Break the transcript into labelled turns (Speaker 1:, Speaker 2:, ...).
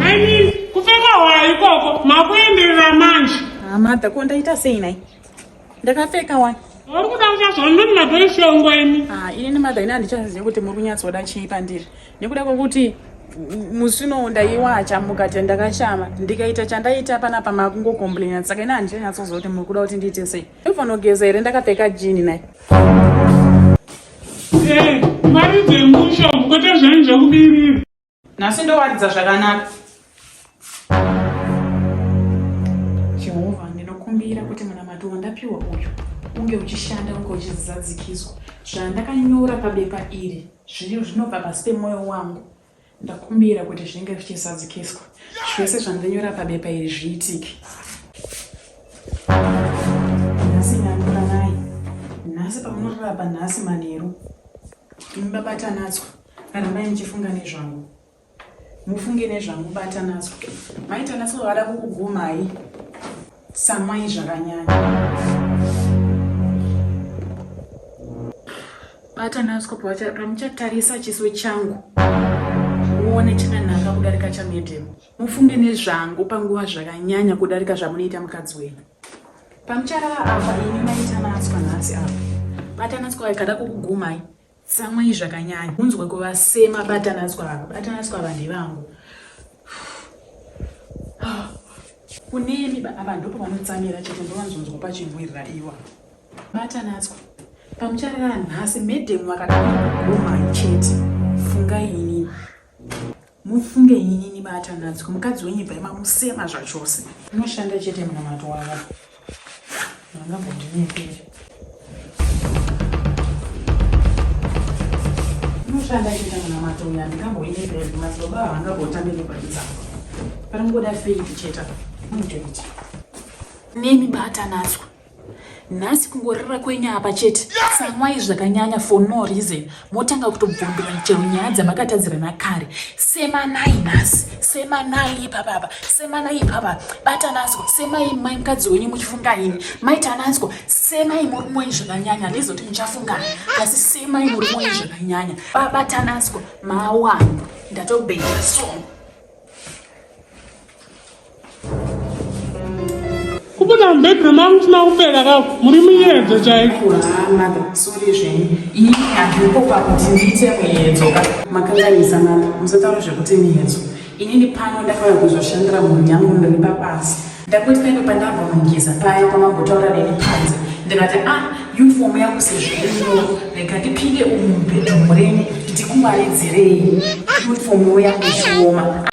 Speaker 1: Ani kupfeka wai ikoko makuenderera manje.
Speaker 2: Madha ko ndaita sei nai? Ndakapfeka wai.
Speaker 1: Uri kuda kuchazonde mumadhori shongo imi.
Speaker 2: Ini madha ina handichaziva kuti muri kunyatsoda chii pandiri. Nekuda kwokuti musino ndaiwacha mukati ndakashama ndikaita chandaita panapa makungokomplaina saka ina handichanyatsozwa kuti muri kuda kuti ndiite sei. Ndinofanira kugeza here ndakapfeka jini nai.
Speaker 1: Mari dzemusho kwete zvanhu zvekubirira.
Speaker 2: Nhasi ndowaridza zvakanaka. Jehovha, ndinokumbira kuti munamato wandapiwa uyu unge uchishanda unge uchizadzikiswa. Zvandakanyora pabepa iri zviri zvinobva pasi pemwoyo wangu. Ndakumbira kuti zvinge zvichizadzikiswa. Zvese zvandanyora pabepa iri zviitike. Nhasi nyambura nai. Nhasi pamunorapa nhasi manheru. Mubatanatswa. Rambai muchifunga nezvangu. Mufunge nezvangu batanatswa. Maitanatswa vada kukugumai. Samwai zvakanyanya. Batanatswa pamuchatarisa chiso changu. Muone chakanaka kudarika chaMaid. Mufunge nezvangu panguva zvakanyanya kudarika zvamunoita mukadzi wenyu. Pamucharara apa ini maitanatswa nhasi apa. Batanatswa ikada kukugumai. Samwai zvakanyanya. Munzwe kuvasema batanatswa ava. Batanatswa ava ndevangu. Kunemi apa ndipo panotsamira chete ndovanzonzwa pachibwirira iwa. Batanatswa. Pamucharara nhasi Maid wakada kugumai chete. Fungai inini. Mufunge inini batanatswa. Mukadzi wenyu bva musema zvachose. Unoshanda chete munamato wavo. Vangambondinepere. Unoshanda chete munamato uya ndingamboinepere. Mazoba vangambotambire padzangu. Parangoda faith cheta. Munoita. Nemi batanatswa. Nhasi kungorira kwenyu apa chete. Samwai zvakanyanya for no reason. Motanga kutobvumbira chero nyaya dzamakatadzirana kare. Semanai nhasi. Semanai ipapa. Semanai ipapa. Batanatswa. Semai mai mukadzi wenyu muchifunga ini. Maitanatswa. Semai muri mwenyu zvakanyanya. Ndizoti muchafunga. Asi semai muri mwenyu zvakanyanya. Batanatswa. Mawangu. Ndatobheka songo.
Speaker 1: Kubuda mbedroom amutina kupera kako muri muyedzo chaiko.
Speaker 2: Madha, sorry zvenyu. Ini handiko pakuti ndiite muyedzo ka. Makanganisa madha, musataura zvekuti muyedzo. Inini pano ndakauya kuzoshandira munhu yangu ndiri papasi. Ndakuti paipo pandabva mungeza paya pamambotaura neni panze. Ndikati uniform yangu sezvino rega ndipinde umu mubhedroom renyu ndikungwaridzirei uniform yangu ichioma.